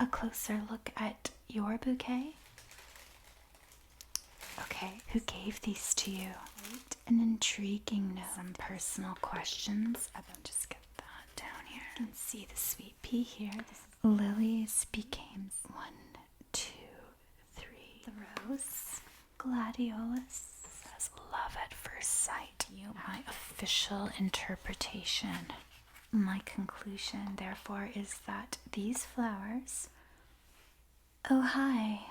a closer look at your bouquet? Okay, who gave these to you? Quite an intriguing note. Some personal questions about. Just get that down here. You can see the sweet pea here. Lilies became 1, 2, 3. The rose. Gladiolus says love at first sight. My official interpretation. My conclusion, therefore, is that these flowers. Oh, hi.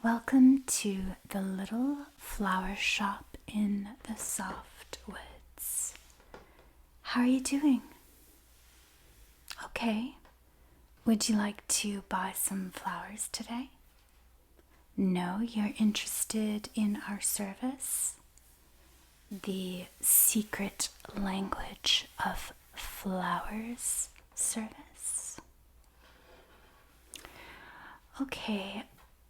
Welcome to the little flower shop in the soft woods. How are you doing? Okay. Would you like to buy some flowers today? No, you're interested in our service? The secret language of flowers service? Okay.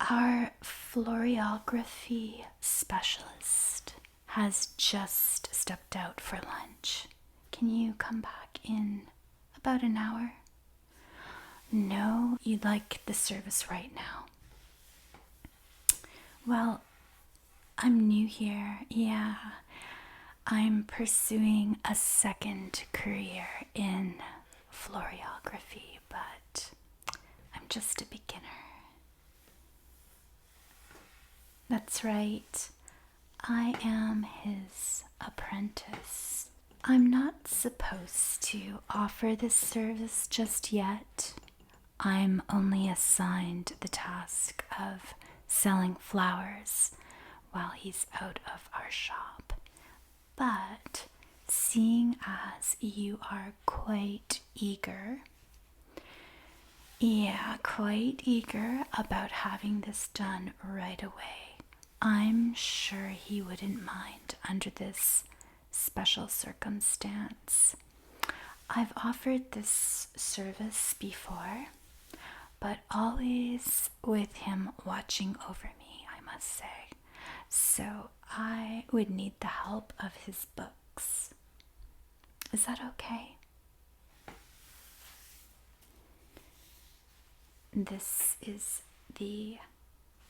Our florography specialist has just stepped out for lunch. Can you come back in about an hour? No, you'd like the service right now. Well, I'm new here. Yeah, I'm pursuing a second career in florography, but I'm just a beginner. That's right. I am his apprentice. I'm not supposed to offer this service just yet. I'm only assigned the task of selling flowers while he's out of our shop. But seeing as you are quite eager about having this done right away, I'm sure he wouldn't mind under this special circumstance. I've offered this service before, but always with him watching over me, I must say. So I would need the help of his books. Is that okay? This is the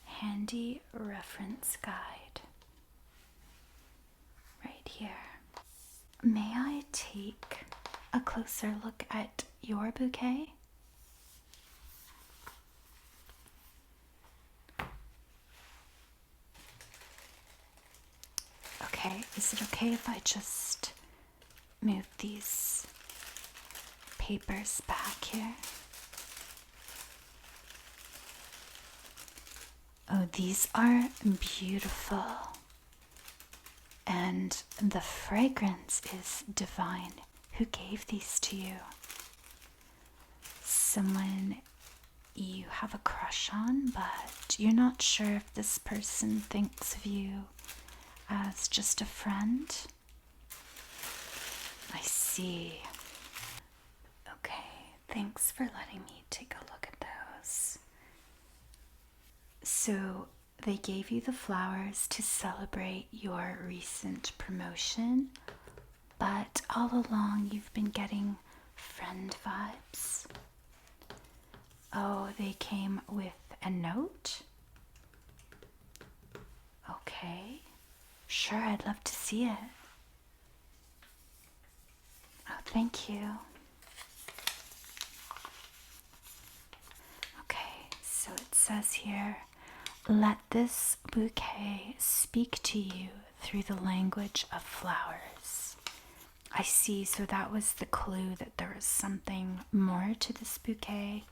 handy reference guide right here. May I take a closer look at your bouquet? Okay, is it okay if I just move these papers back here? Oh, these are beautiful. And the fragrance is divine. Who gave these to you? Someone you have a crush on, but you're not sure if this person thinks of you as just a friend? I see. Okay, thanks for letting me take a look at those. So they gave you the flowers to celebrate your recent promotion, but all along you've been getting friend vibes. Oh, they came with a note? Okay, sure, I'd love to see it. Oh, thank you. Okay, so it says here, let this bouquet speak to you through the language of flowers. I see, so that was the clue that there was something more to this bouquet,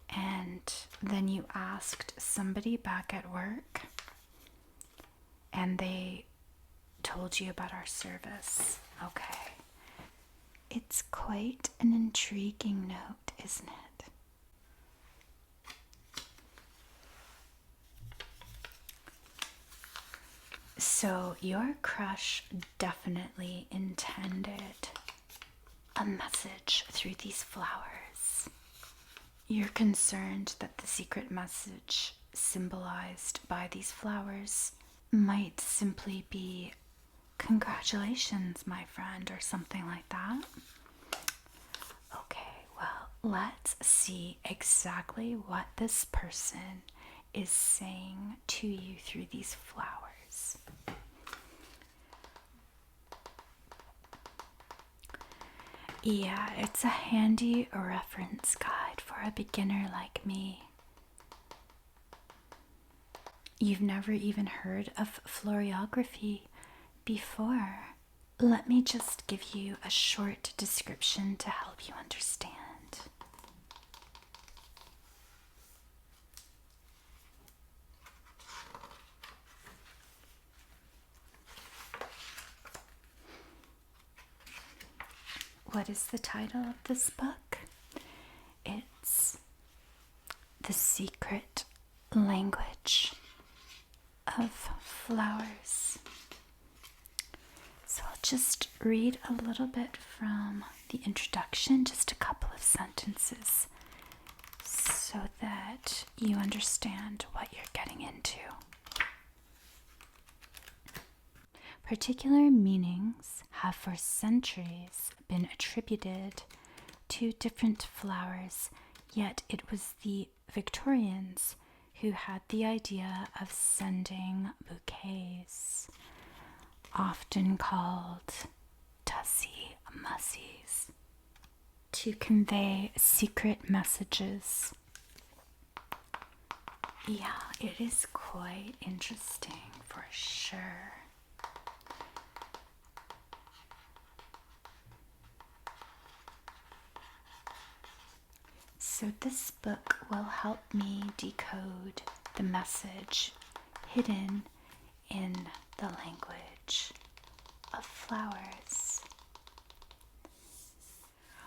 and then you asked somebody back at work, and they told you about our service. Okay. It's quite an intriguing note, isn't it? So your crush definitely intended a message through these flowers. You're concerned that the secret message symbolized by these flowers might simply be congratulations, my friend, or something like that. Okay, well, let's see exactly what this person is saying to you through these flowers. Yeah, it's a handy reference guide for a beginner like me. You've never even heard of florography before. Let me just give you a short description to help you understand. What is the title of this book? It's The Secret Language of Flowers. So I'll just read a little bit from the introduction, just a couple of sentences, so that you understand what you're getting into. Particular meanings have for centuries been attributed to different flowers, yet it was the Victorians who had the idea of sending bouquets, often called tussy-mussies, to convey secret messages. Yeah, it is quite interesting for sure. So this book will help me decode the message hidden in the language of flowers.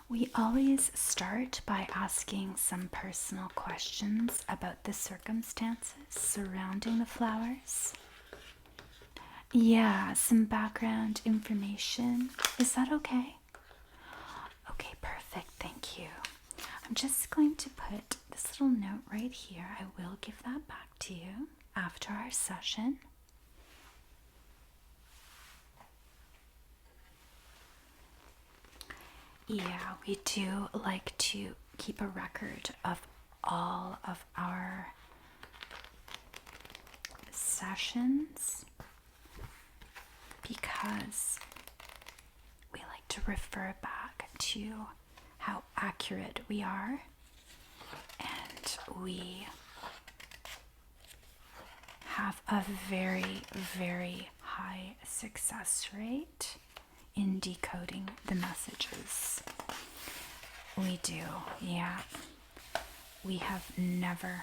We always start by asking some personal questions about the circumstances surrounding the flowers. Yeah, some background information. Is that okay? Okay, perfect. Thank you. I'm just going to put this little note right here. I will give that back to you after our session. Yeah, we do like to keep a record of all of our sessions because we like to refer back to how accurate we are, and we have a very, very high success rate in decoding the messages. We do, yeah. We have never,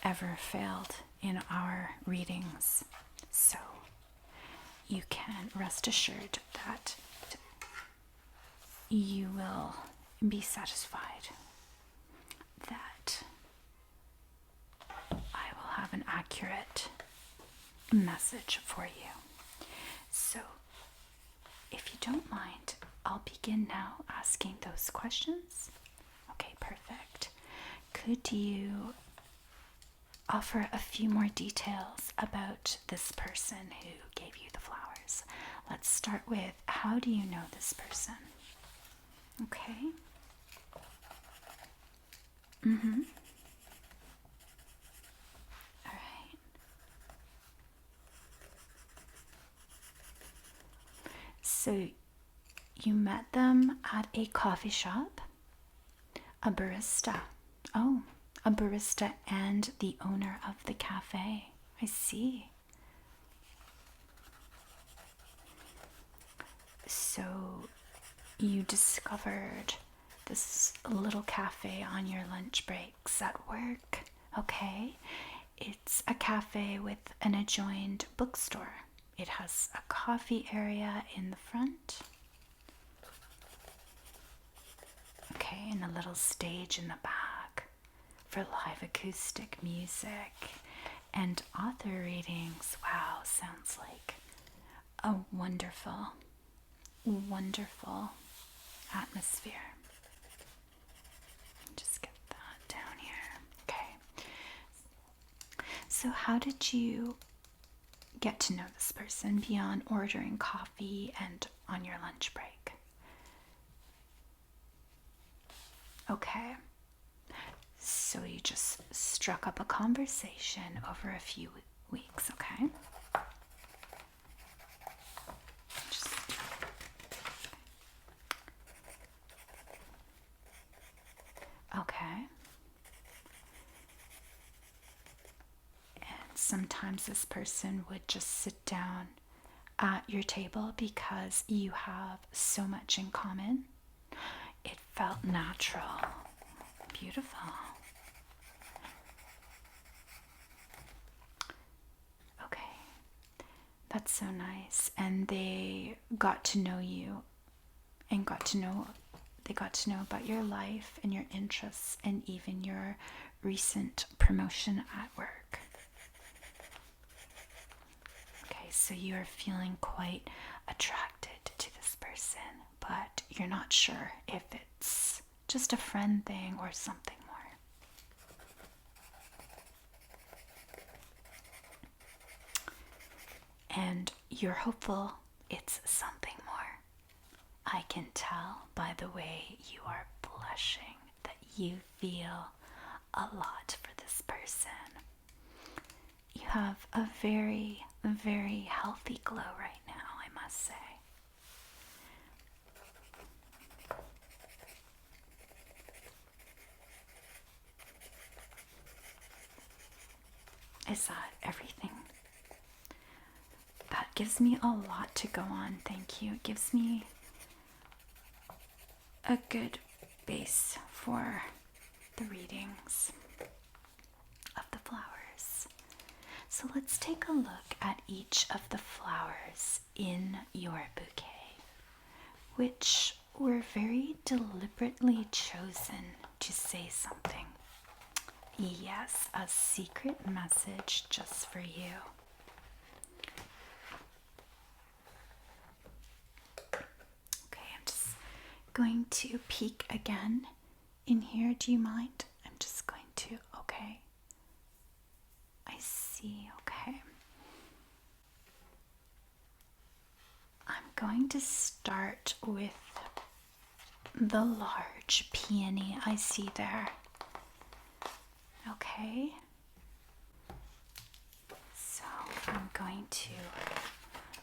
ever failed in our readings, so you can rest assured that you will be satisfied that I will have an accurate message for you. So, if you don't mind, I'll begin now asking those questions. Okay, perfect. Could you offer a few more details about this person who gave you the flowers? Let's start with, how do you know this person? Okay. All right. So you met them at a coffee shop? A barista. Oh, a barista and the owner of the cafe. I see. So you discovered this little cafe on your lunch breaks at work. Okay. It's a cafe with an adjoined bookstore. It has a coffee area in the front. Okay, and a little stage in the back for live acoustic music and author readings. Wow, sounds like a wonderful, wonderful atmosphere. Just get that down here. Okay. So how did you get to know this person beyond ordering coffee and on your lunch break? Okay. So you just struck up a conversation over a few weeks, okay? Okay. And sometimes this person would just sit down at your table because you have so much in common. It felt natural. Beautiful. Okay. That's so nice. And they got to know you and they got to know about your life and your interests and even your recent promotion at work. Okay, so you are feeling quite attracted to this person, but you're not sure if it's just a friend thing or something more. And you're hopeful it's something more. I can tell by the way you are blushing that you feel a lot for this person. You have a very, very healthy glow right now, I must say. Is that everything? That gives me a lot to go on, thank you. It gives me a good base for the readings of the flowers. So let's take a look at each of the flowers in your bouquet, which were very deliberately chosen to say something. Yes, a secret message just for you. Okay, I'm just going to peek again in here. Do you mind? I'm just going to, okay. I see, okay. I'm going to start with the large peony I see there. Okay. So I'm going to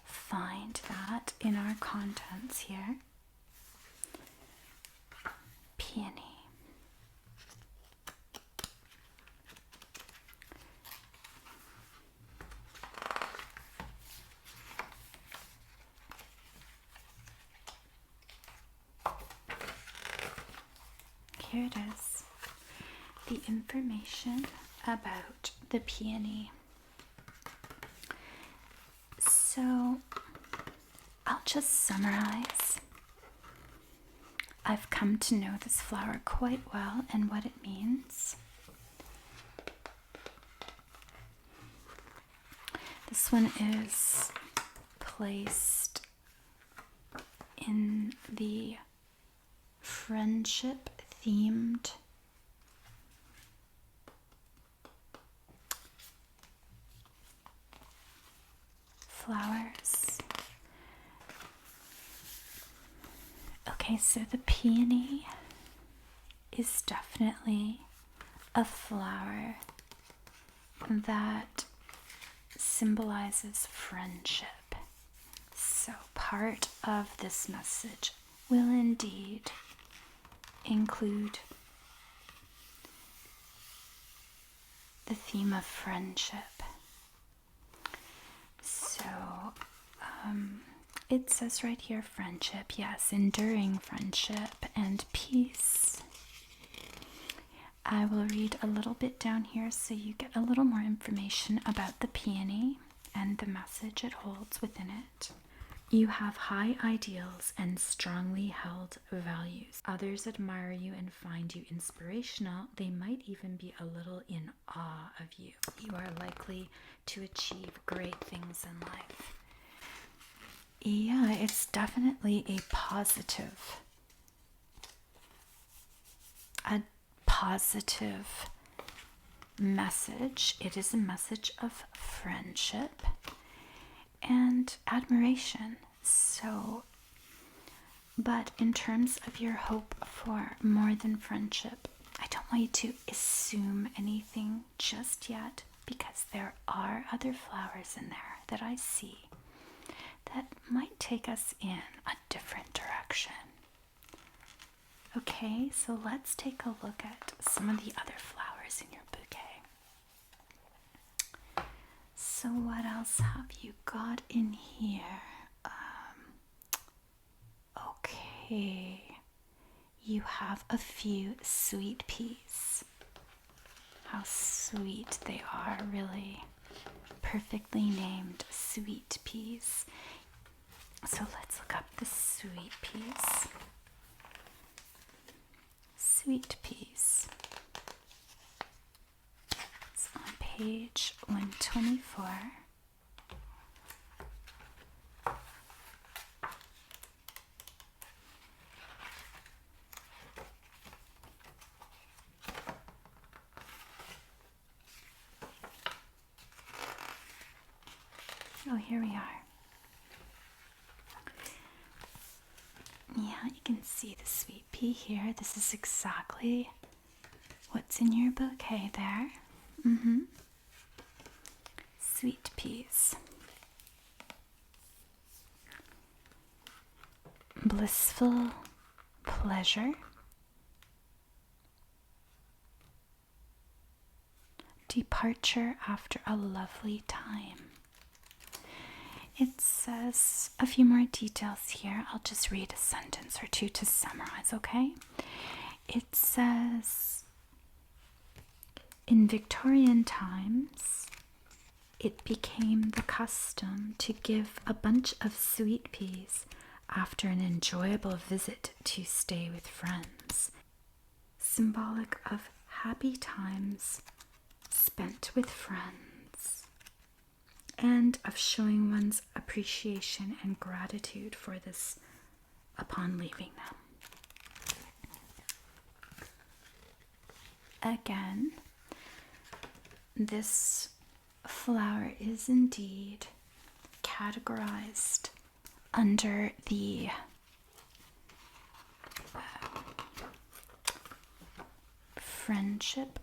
find that in our contents here. Peony. Here it is. The information about the peony. So I'll just summarize. I've come to know this flower quite well and what it means. This one is placed in the friendship themed flowers. Okay, so the peony is definitely a flower that symbolizes friendship. So part of this message will indeed include the theme of friendship. So it says right here friendship, yes, enduring friendship and peace. I will read a little bit down here so you get a little more information about the peony and the message it holds within it. You have high ideals and strongly held values. Others admire you and find you inspirational. They might even be a little in awe of you. You are likely to achieve great things in life. Yeah, it's definitely a positive message. It is a message of friendship and admiration. So But in terms of your hope for more than friendship, I don't want you to assume anything just yet, because there are other flowers in there that I see that might take us in a different direction. Okay, so let's take a look at some of the other flowers in your bouquet. So what else have you got in here? Okay, you have a few sweet peas. How sweet they are, really. Perfectly named sweet peas. So let's look up the sweet peas. Sweet peas. It's on page 124. Oh, here we are. Yeah, you can see the sweet pea here. This is exactly what's in your bouquet there. Sweet peas. Blissful pleasure. Departure after a lovely time. It says a few more details here. I'll just read a sentence or two to summarize, okay? It says, in Victorian times, it became the custom to give a bunch of sweet peas after an enjoyable visit to stay with friends, symbolic of happy times spent with friends, and of showing one's appreciation and gratitude for this upon leaving them. Again, this flower is indeed categorized under the friendship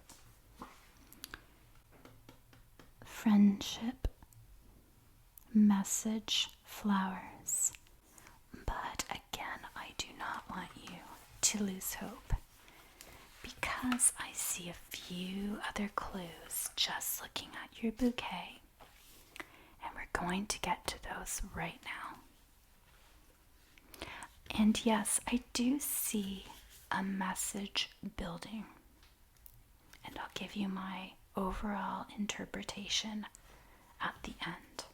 message flowers. But again, I do not want you to lose hope, because I see a few other clues just looking at your bouquet, and we're going to get to those right now. And yes, I do see a message building, and I'll give you my overall interpretation at the end.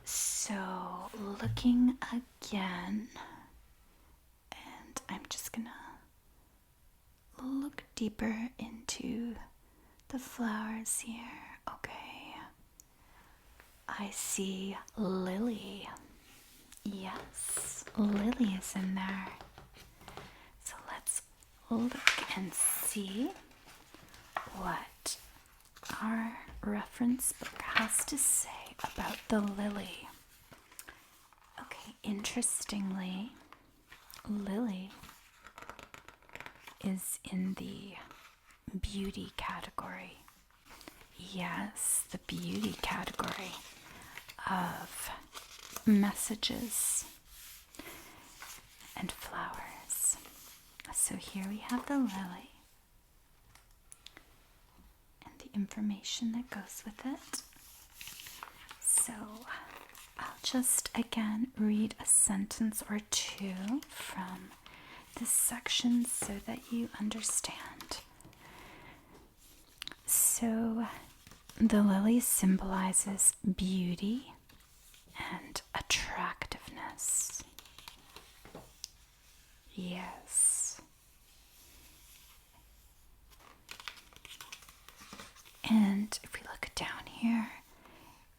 So, looking again, and I'm just gonna look deeper into the flowers here. Okay, I see lily. Yes, lily is in there. So let's look and see what our reference book has to say about the lily. Okay, interestingly, lily is in the beauty category. Yes, the beauty category of messages and flowers. So here we have the lily and the information that goes with it. So I'll just again read a sentence or two from this section so that you understand. So the lily symbolizes beauty and attractiveness. Yes. And if we look down here,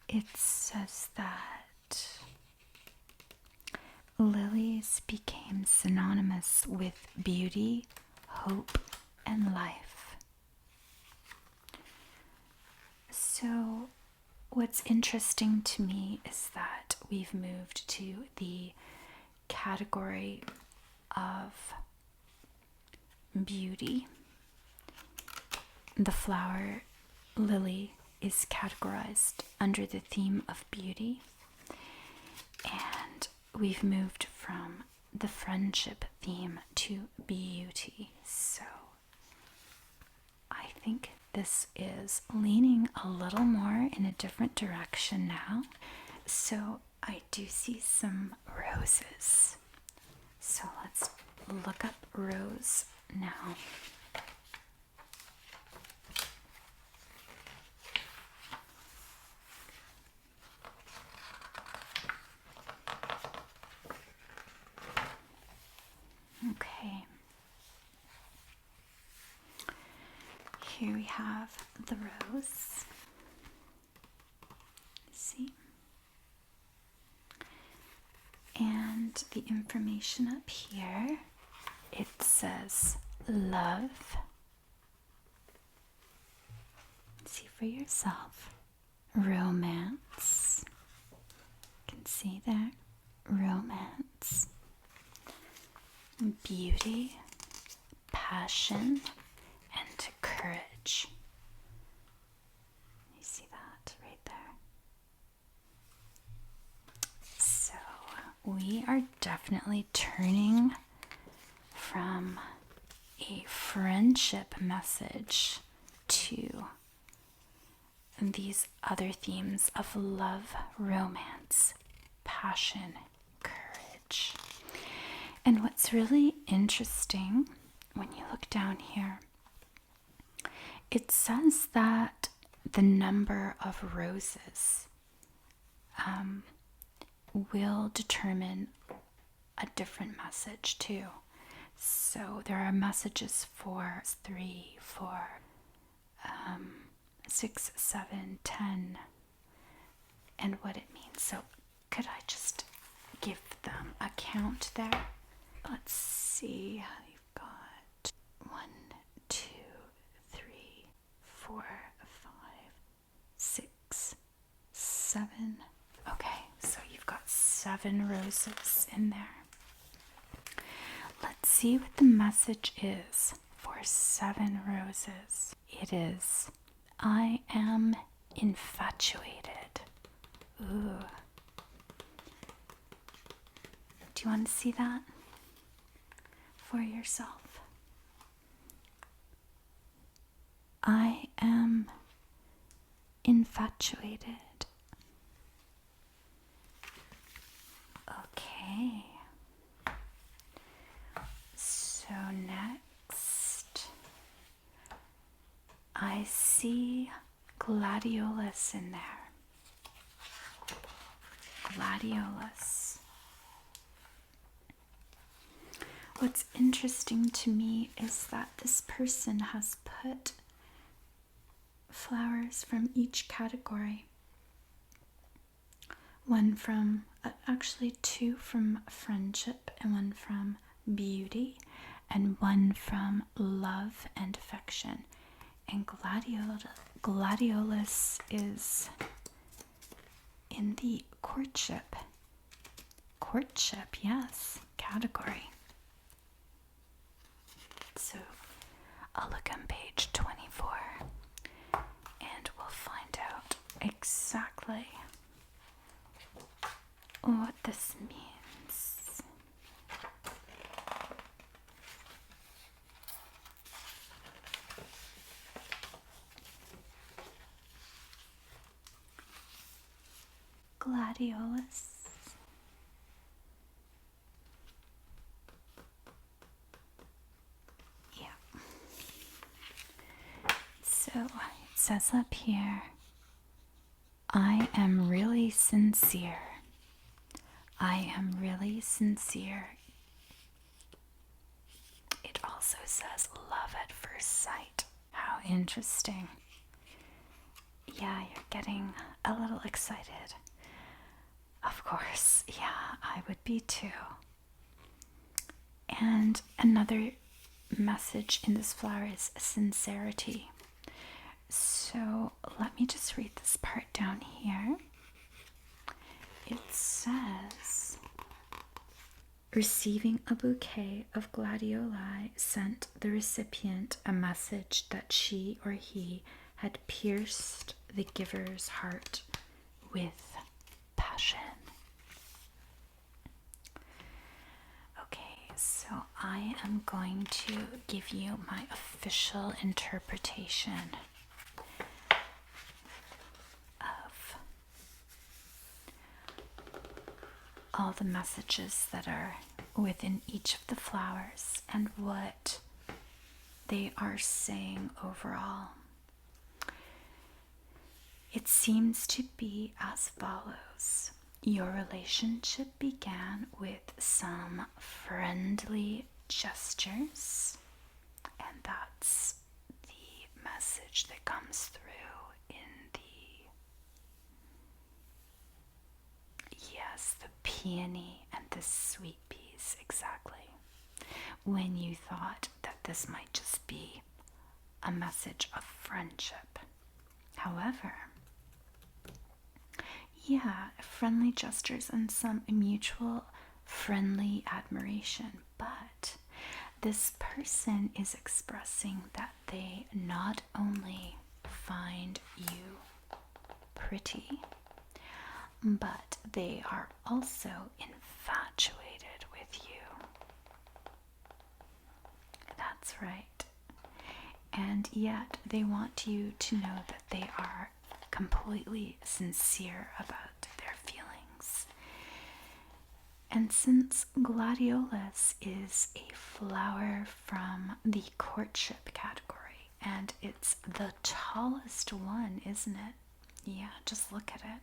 it says that lilies became synonymous with beauty, hope, and life. So what's interesting to me is that we've moved to the category of beauty. The flower lily is categorized under the theme of beauty, and we've moved from the friendship theme to beauty. So I think this is leaning a little more in a different direction now. So I do see some roses. So let's look up rose now. Okay. Here we have the rose. See? And the information up here, it says love. See for yourself. Romance. You can see there. Romance. Beauty. Passion. And courage. You see that right there? So we are definitely turning from a friendship message to these other themes of love, romance, passion, courage. And what's really interesting when you look down here, it says that the number of roses will determine a different message too. So there are messages for 3, 4, 6, 7, 10, and what it means. So could I just give them a count there? Let's see. You've got 1, 2, 3, 4, 5, 6, 7. Okay, so you've got 7 roses in there. Let's see what the message is for 7 roses. It is, I am infatuated. Ooh. Do you want to see that for yourself? I am infatuated. Okay. So next, I see gladiolus in there. Gladiolus. What's interesting to me is that this person has put flowers from each category. One from, actually 2 from friendship, and 1 from beauty, and 1 from love and affection. And gladiolus is in the courtship, yes, category. So I'll look on page 24 and we'll find out exactly what this means. Gladiolus. Yeah. So it says up here, I am really sincere. I am really sincere. It also says love at first sight. How interesting. Yeah, you're getting a little excited. Of course, yeah, I would be too. And another message in this flower is sincerity. So let me just read this part down here. It says, Receiving a bouquet of gladioli sent the recipient a message that she or he had pierced the giver's heart with passion. Okay, so I am going to give you my official interpretation of all the messages that are within each of the flowers and what they are saying overall. It seems to be as follows. Your relationship began with some friendly gestures, and that's the message that comes through in the peony and the sweet peas, exactly. When you thought that this might just be a message of friendship. However, friendly gestures and some mutual friendly admiration, but this person is expressing that they not only find you pretty, but they are also infatuated with you. That's right. And yet they want you to know that they are completely sincere about their feelings. And since gladiolus is a flower from the courtship category, and it's the tallest one, isn't it? Yeah, just look at it.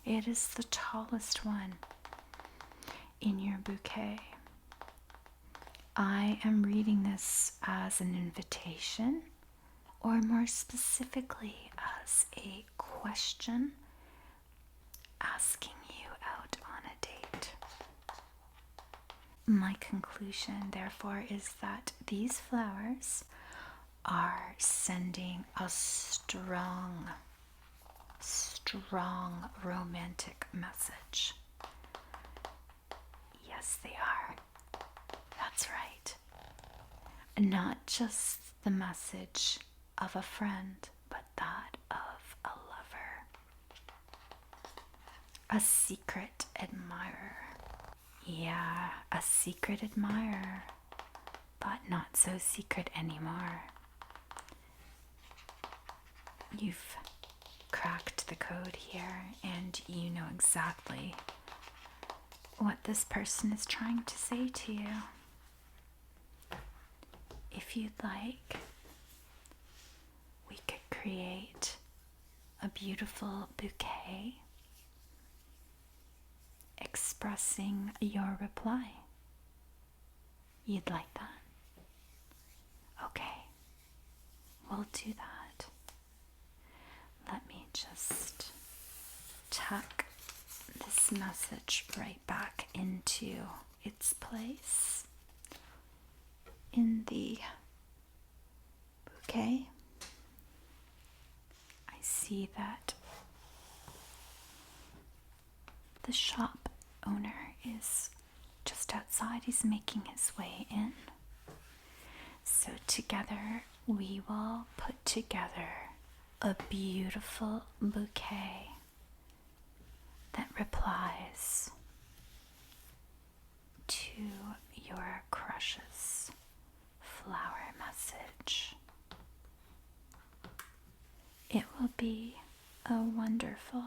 It is the tallest one in your bouquet. I am reading this as an invitation, or more specifically as a question asking you out on a date. My conclusion, therefore, is that these flowers are sending a strong romantic message. Yes, they are. That's right. Not just the message of a friend, but that of a lover. A secret admirer. Yeah, a secret admirer, but not so secret anymore. You've cracked the code here, and you know exactly what this person is trying to say to you. If you'd like, we could create a beautiful bouquet expressing your reply. You'd like that? Okay, we'll do that. Let me just tuck this message right back into its place in the bouquet. I see that the shop owner is just outside. He's making his way in. So together we will put together a beautiful bouquet that replies to your crush's flower message. It will be a wonderful,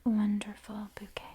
wonderful bouquet.